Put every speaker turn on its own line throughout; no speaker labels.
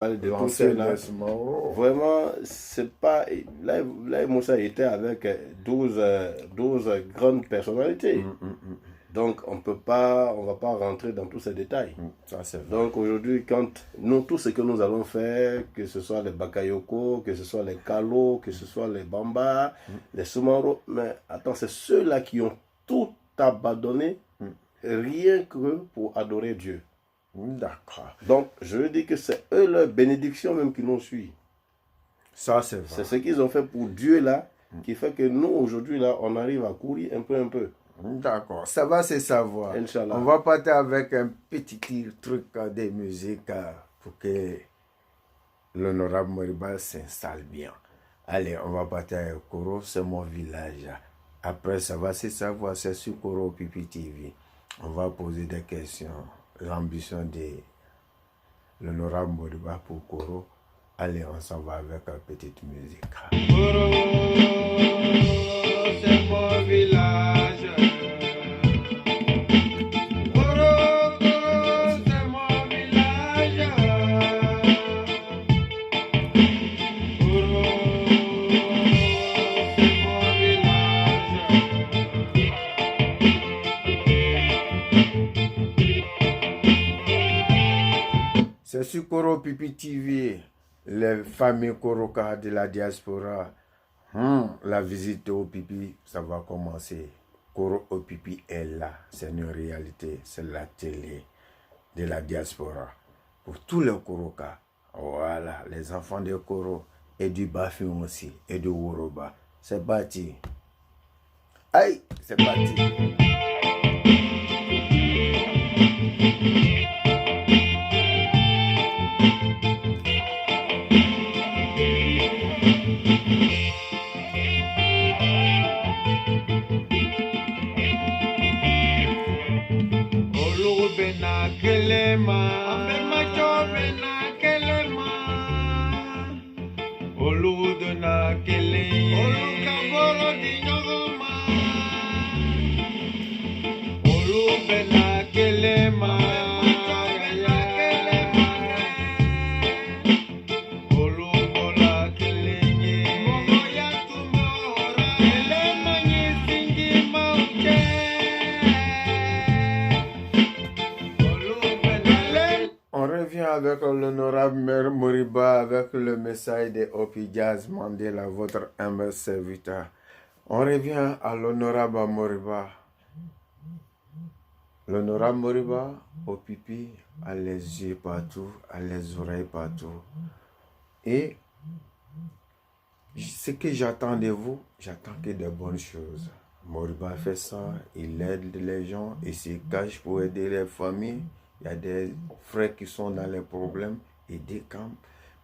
de tout cela. Vraiment, c'est pas. Là, Moussa était avec 12 grandes personnalités. Donc, on va pas rentrer dans tous ces détails.
Ça, c'est vrai.
Donc, aujourd'hui, quand nous, tout ce que nous allons faire, que ce soit les Bakayoko, que ce soit les Kalo, que ce soit les Bamba, les Sumaro, mais attends, c'est ceux-là qui ont tout abandonné, rien que pour adorer Dieu.
D'accord.
Donc, je veux dire que c'est eux, leur bénédiction même qui nous suit.
Ça, c'est vrai.
C'est ce qu'ils ont fait pour Dieu là, qui fait que nous, aujourd'hui, là, on arrive à courir un peu.
D'accord, ça va se savoir.
Inch'Allah.
On va partir avec un petit truc de musique pour que l'honorable Moriba s'installe bien. Allez, on va partir avec Koro, c'est mon village. Après, ça va se savoir, c'est sur Koro Pipi TV. On va poser des questions. L'ambition de l'honorable Moriba pour Koro. Allez, on s'en va avec une petite musique.
Koro, c'est mon village.
C'est sur Koro Pipi TV, les familles Koroka de la diaspora. La visite au Pipi, ça va commencer. Koro au Pipi est là, c'est une réalité, c'est la télé de la diaspora. Pour tous les Koroka, voilà, les enfants de Koro et du Bafin aussi, et du Woroba. C'est parti. Aïe, c'est parti. Avec l'honorable Mère Moriba, avec le message de Opi Jazz Mandela, votre humble serviteur. On revient à l'honorable Moriba. L'honorable Moriba, au pipi, a les yeux partout, a les oreilles partout. Et ce que j'attends de vous, j'attends que de bonnes choses. Moriba fait ça, il aide les gens, il se cache pour aider les familles. Il y a des frères qui sont dans les problèmes et des camps.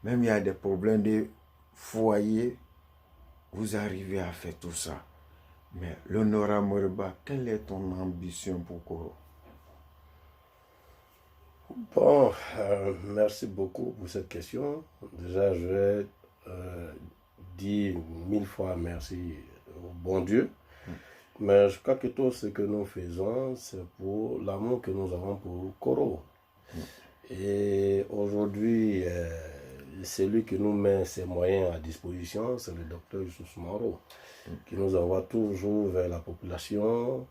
Même il y a des problèmes de foyer. Vous arrivez à faire tout ça. Mais l'honorable Moriba, quelle est ton ambition pour Koro?
Bon, merci beaucoup pour cette question. Déjà, je vais dire 1000 fois merci au bon Dieu. Mais je crois que tout ce que nous faisons, c'est pour l'amour que nous avons pour Koro. Et aujourd'hui, celui qui nous met ses moyens à disposition, c'est le docteur Youssouf Maro, qui nous envoie toujours vers la population,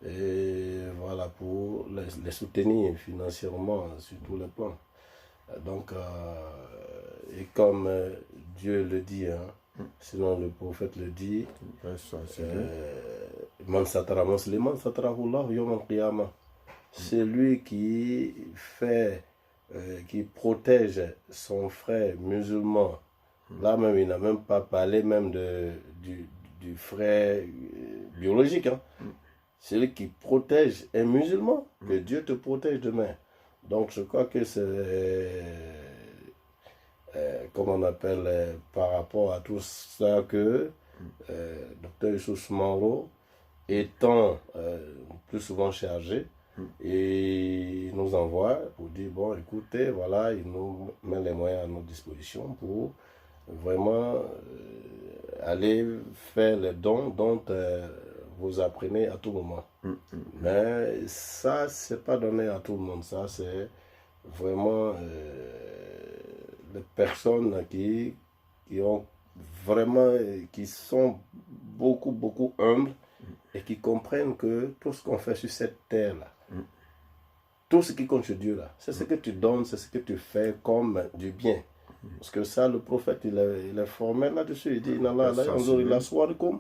et voilà, pour les soutenir financièrement sur tous les plans. Donc, et comme Dieu le dit, sinon le prophète le dit, Man satara musliman satarahullah yawm al-qiyamah. Celui qui fait, qui protège son frère musulman, là même il n'a même pas parlé même du frère biologique, celui qui protège un musulman, que Dieu te protège demain. Donc je crois que c'est, comme on appelle, par rapport à tout ça que Dr Youssouf Maro, étant plus souvent chargé, et il nous envoie pour dire, bon écoutez, voilà, il nous met les moyens à notre disposition pour vraiment aller faire les dons dont vous apprenez à tout moment. Mais ça, c'est pas donné à tout le monde. Ça, c'est vraiment des personnes qui ont vraiment, qui sont beaucoup, beaucoup humbles et qui comprennent que tout ce qu'on fait sur cette terre-là, tout ce qui compte chez Dieu là, c'est ce que tu donnes, c'est ce que tu fais comme du bien. Parce que ça, le prophète, il est formel là-dessus. Il dit, Nala, la yanzuri la swarikum,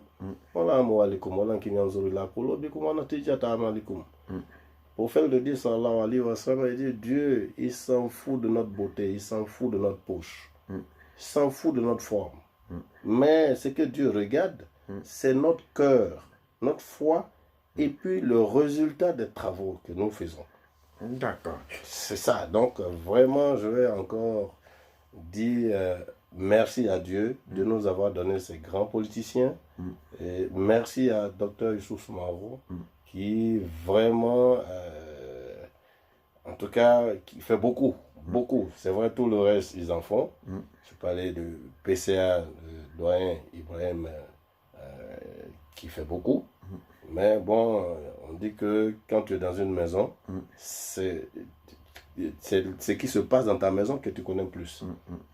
wala amwalikum, wala kinyanzuri la kulubikum, wala tijata amalikum. Le prophète le dit, sallallahu alayhi wa sallam, il dit, Dieu, il s'en fout de notre beauté, il s'en fout de notre poche, il s'en fout de notre forme. Mais ce que Dieu regarde, c'est notre cœur, notre foi, et puis le résultat des travaux que nous faisons.
D'accord.
C'est ça. Donc, vraiment, je vais encore dire merci à Dieu de nous avoir donné ces grands politiciens. Et merci à Dr Youssouf Maro qui vraiment, en tout cas, qui fait beaucoup. Beaucoup. C'est vrai, tout le reste, ils en font. Je parlais de PCA, le doyen Ibrahim, qui fait beaucoup. Mais bon, on dit que quand tu es dans une maison, c'est ce qui se passe dans ta maison que tu connais plus.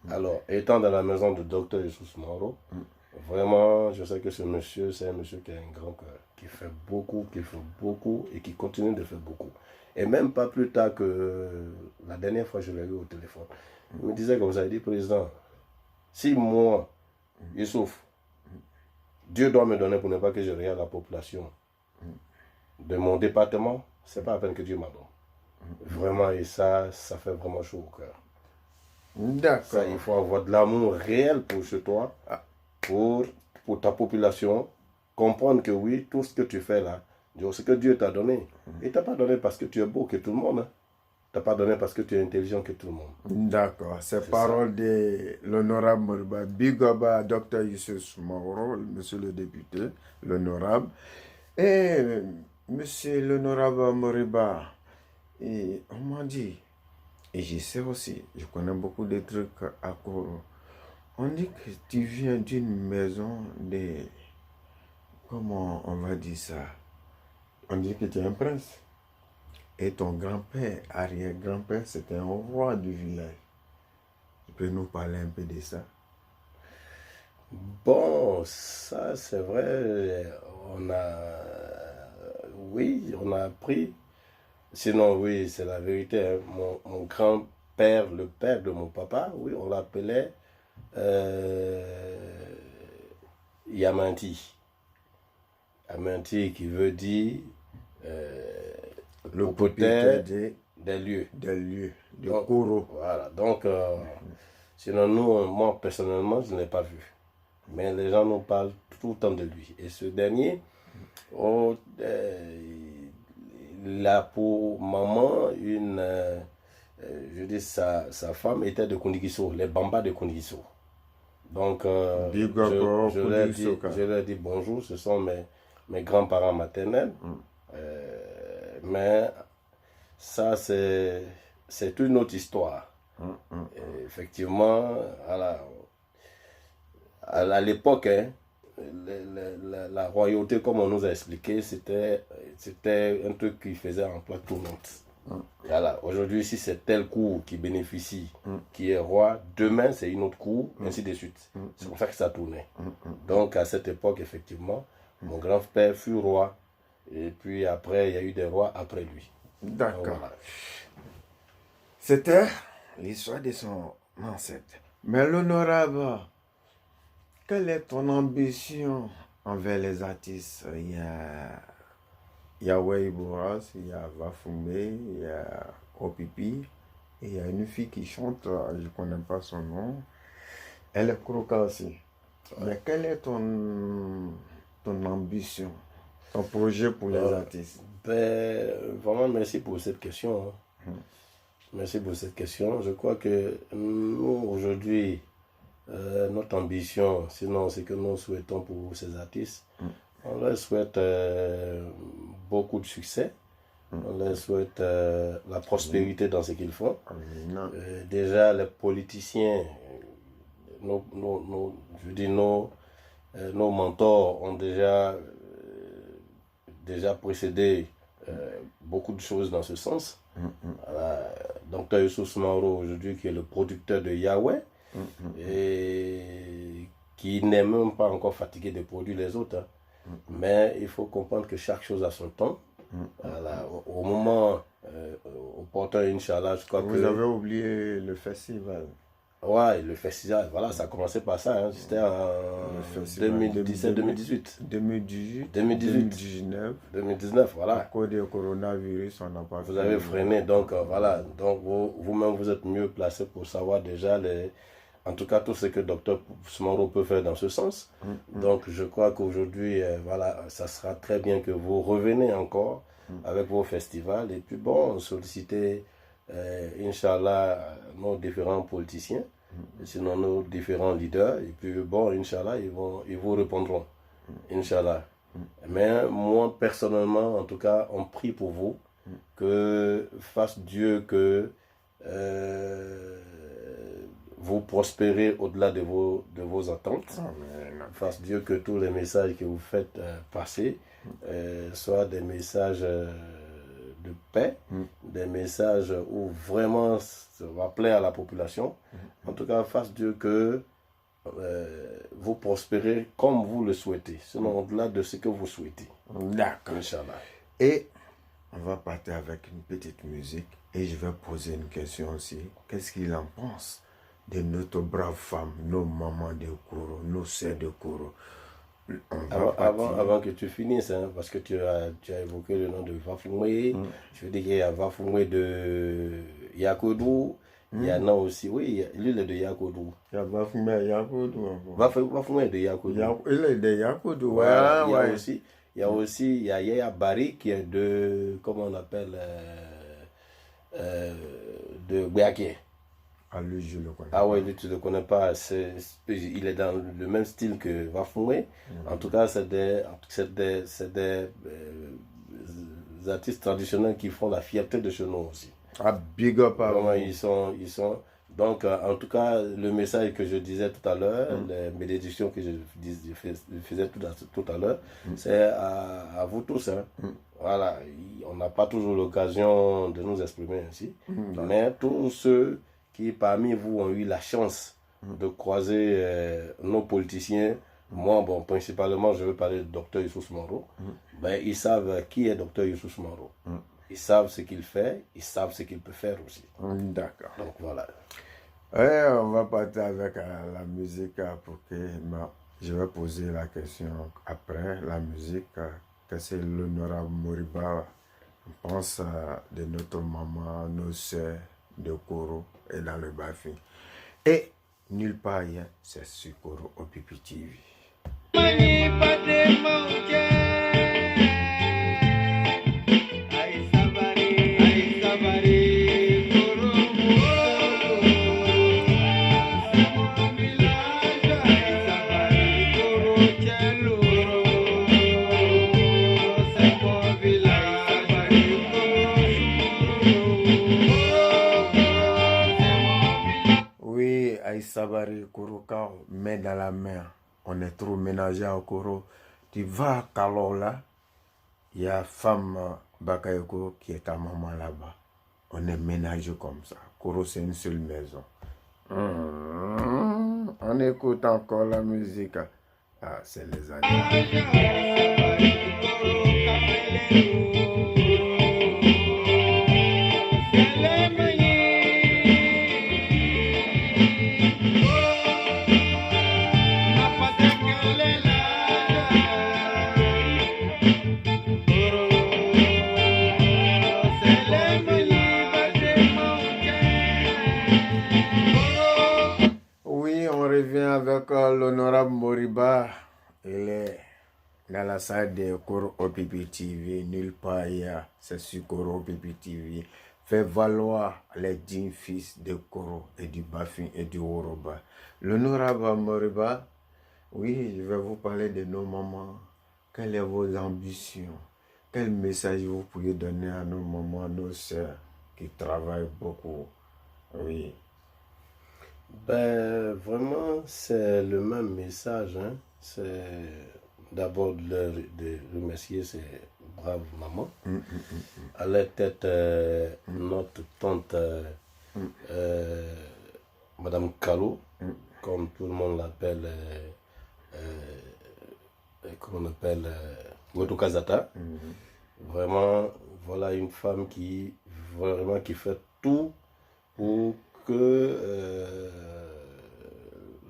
Alors, étant dans la maison de Dr Youssouf Maro, vraiment, je sais que ce monsieur, c'est un monsieur qui a un grand cœur, qui fait beaucoup et qui continue de faire beaucoup. Et même pas plus tard que la dernière fois que je l'ai eu au téléphone, il me disait que vous avez dit, président, si moi, Youssouf, Dieu doit me donner pour ne pas que je regarde la population de mon département, c'est pas la peine que Dieu m'en donne. Vraiment, et ça fait vraiment chaud au cœur.
D'accord.
Ça, il faut avoir de l'amour réel pour chez toi, pour ta population, comprendre que oui, tout ce que tu fais là, ce que Dieu t'a donné, il ne t'a pas donné parce que tu es beau que tout le monde. Il ne t'a pas donné parce que tu es intelligent que tout le monde.
D'accord. Ces paroles de l'honorable Moriba, Big up à Dr Youssouf Maro, monsieur le député, l'honorable. Et monsieur l'honorable Moriba, et on m'a dit, et je sais aussi, je connais beaucoup de trucs à Koro. On dit que tu viens d'une maison de... Comment on va dire ça? On dit que tu es un prince. Et ton grand-père, arrière-grand-père, c'était un roi du village. Tu peux nous parler un peu de ça?
Bon, ça c'est vrai, oui, on a appris. Sinon, oui, c'est la vérité. Hein. Mon grand-père, le père de mon papa, oui, on l'appelait Yamanti. Yamanti qui veut dire le propriétaire des lieux.
Des lieux, de
Donc,
Koro.
Voilà, donc, sinon, moi personnellement, je ne l'ai pas vu. Mais les gens nous parlent tout le temps de lui. Et ce dernier, il a pour maman je dis sa femme était de Kondigiso, les Bambas de Kondigiso. Donc, je leur dis bonjour, ce sont mes grands-parents maternels. Mais ça, c'est une autre histoire. Et effectivement, à l'époque, hein, la royauté, comme on nous a expliqué, c'était un truc qui faisait en place tout le monde. Voilà. Aujourd'hui, si c'est tel cour qui bénéficie, qui est roi, demain c'est une autre cour, ainsi de suite. C'est comme ça que ça tournait. Donc à cette époque, effectivement, mon grand-père fut roi, et puis après, il y a eu des rois après lui.
D'accord.
Voilà.
C'était l'histoire de son ancêtre. Mais l'honorable, quelle est ton ambition envers les artistes? Il y a Weiboras, il y a Vafume, il y a Opipi, et il y a une fille qui chante, je ne connais pas son nom. Elle est croquante aussi. Ouais. Mais quelle est ton ambition, ton projet pour les artistes?
Vraiment, merci pour cette question. Merci pour cette question. Je crois que nous, aujourd'hui, notre ambition, sinon ce que nous souhaitons pour ces artistes, on leur souhaite beaucoup de succès. On leur souhaite la prospérité dans ce qu'ils font. Déjà, les politiciens, nos mentors ont déjà précédé beaucoup de choses dans ce sens. Voilà. Docteur Youssouf Mauro aujourd'hui qui est le producteur de Yahweh et qui n'est même pas encore fatigué de produire les autres. Hein. Mais il faut comprendre que chaque chose a son temps. Voilà. Au moment opportun, Inch'Allah, je crois que...
Vous avez oublié le festival.
Ouais, le festival, voilà, ça a commencé par ça. Hein. C'était en 2017-2018. 2019, voilà.
À cause du coronavirus, on n'a pas
Vous avez freiné, donc voilà. Donc vous-même, vous êtes mieux placé pour savoir déjà en tout cas tout ce que Dr Smoro peut faire dans ce sens. Donc je crois qu'aujourd'hui, voilà, ça sera très bien que vous revenez encore avec vos festivals et puis bon, solliciter, Inch'Allah, nos différents politiciens, sinon nos différents leaders, et puis bon, Inch'Allah, ils vous répondront. Inch'Allah. Mais moi, personnellement, en tout cas, on prie pour vous, que fasse Dieu que vous prospérez au-delà de vos attentes. Fasse Dieu que tous les messages que vous faites passer soient des messages de paix, des messages où vraiment ça va plaire à la population. En tout cas, fasse Dieu que vous prospérez comme vous le souhaitez, sinon au-delà de ce que vous souhaitez.
D'accord.
Inch'Allah.
Et on va partir avec une petite musique et je vais poser une question aussi. Qu'est-ce qu'il en pense de notre brave femme, nos mamans de Koro, nos sœurs de Koro?
Avant que tu finisses, hein, parce que tu as évoqué le nom de Vafumwe, je veux dire qu'il y a Vafumwe de Yakodou, il y en a aussi, oui, l'île de Yakodou.
Il y a Vafumwe Yakodou.
Vafumwe de Yakodou.
Il est de Yakodou,
ouais. Il y a Yaya Bari qui est de, comment on appelle, de Béaké.
Ah, lui, je le connais.
Ah ouais, lui, tu ne le connais pas. Il est dans le même style que Vafumwe. En tout cas, c'est des artistes traditionnels qui font la fierté de chez nous aussi.
Ah, big up à
vraiment, ils sont... Donc, en tout cas, le message que je disais tout à l'heure, les bénédictions que je faisais tout à l'heure, c'est à vous tous. Hein. Voilà, on n'a pas toujours l'occasion de nous exprimer ainsi. Mais tous ceux qui parmi vous ont eu la chance de croiser nos politiciens, moi, bon, principalement, je veux parler du docteur Youssouf Mauro, ben, ils savent qui est docteur Youssouf Mauro. Ils savent ce qu'il fait, ils savent ce qu'il peut faire aussi.
D'accord.
Donc voilà.
On va partir avec la musique pour que je vais poser la question après la musique. Qu'est-ce que l'honorable Moriba pense de notre maman, nos soeurs de Koro et dans le Bafi. Et nulle part ailleurs, c'est sur Koro OPP TV. Sabari Koroka, main dans la main. On est trop ménagé au Koro. Tu vas à Kalola, il y a femme Bakayoko qui est ta maman là-bas. On est ménagé comme ça. Koro, c'est une seule maison. On écoute encore la musique. Ah, c'est les années. Avec l'honorable Moriba, il est dans la salle de Koro OPP TV, nulle part ailleurs, c'est sur Koro OPP TV. Fait valoir les dignes fils de Koro et du Bafin et du Woroba. L'honorable Moriba, oui, je vais vous parler de nos mamans. Quelles sont vos ambitions? Quel message vous pouvez donner à nos mamans, nos soeurs qui travaillent beaucoup? Oui.
Ben, vraiment, c'est le même message. Hein. C'est d'abord de remercier ces brave maman. À la tête, notre tante, Madame Kalo, comme tout le monde l'appelle, comment on appelle, Goto Kazata. Vraiment, voilà une femme vraiment, qui fait tout pour que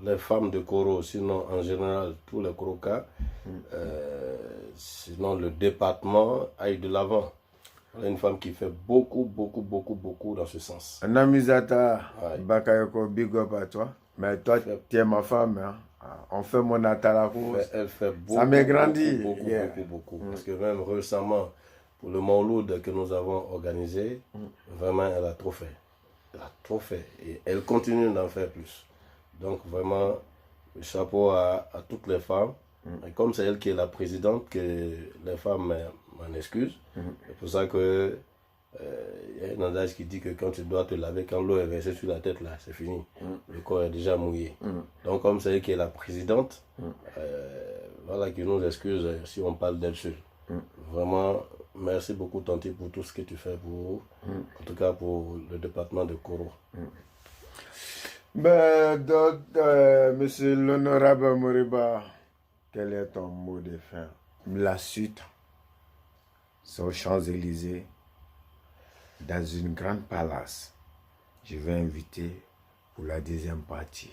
les femmes de Koro, sinon en général tous les Korokas, sinon le département aille de l'avant. Voilà une femme qui fait beaucoup dans ce sens.
Namizata
Ouais.
Bakayoko, big up à toi. Mais toi, tu es ma femme. Hein. On fait mon atalakou.
Elle fait beaucoup.
Ça m'est grandi.
Beaucoup. Parce que même récemment, pour le Mauloud que nous avons organisé, vraiment, elle a trop fait. Elle a trop fait. Et elle continue d'en faire plus. Donc, vraiment, chapeau à toutes les femmes. Et comme c'est elle qui est la présidente, que les femmes m'en excusent. C'est pour ça que y a un adage qui dit que quand tu dois te laver, quand l'eau est versée sur la tête, là, c'est fini. Le corps est déjà mouillé. Donc, comme c'est elle qui est la présidente, voilà, qui nous excuse si on parle d'elle seule. Vraiment, merci beaucoup, Tanti, pour tout ce que tu fais pour, en tout cas pour le département de Koro.
Ben, monsieur l'honorable Moriba, quel est ton mot de fin? La suite, c'est aux Champs-Élysées, dans une grande palace. Je vais inviter pour la deuxième partie,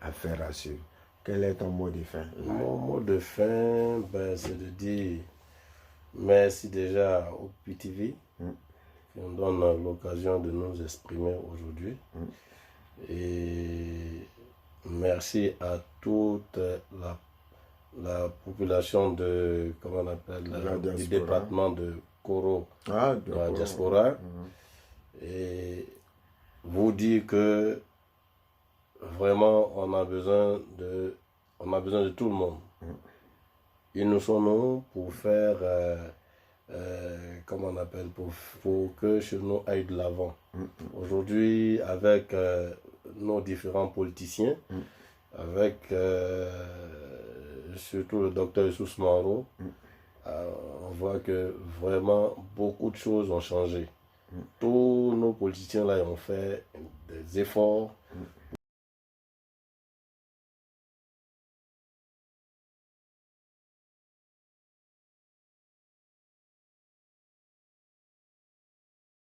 affaire à suivre. Quel est ton mot de fin?
Mon mot de fin, ben, c'est de dire merci déjà au PTV qui nous donne l'occasion de nous exprimer aujourd'hui. Et merci à toute la population de, comment on appelle, du département de Koro, de la diaspora. Et vous dire que vraiment on a besoin de tout le monde. Ils nous sont nous pour faire, comment on appelle, pour que chez nous aille de l'avant. Aujourd'hui, avec nos différents politiciens, avec surtout le docteur Issous Maro, on voit que vraiment beaucoup de choses ont changé. Tous nos politiciens là ont fait des efforts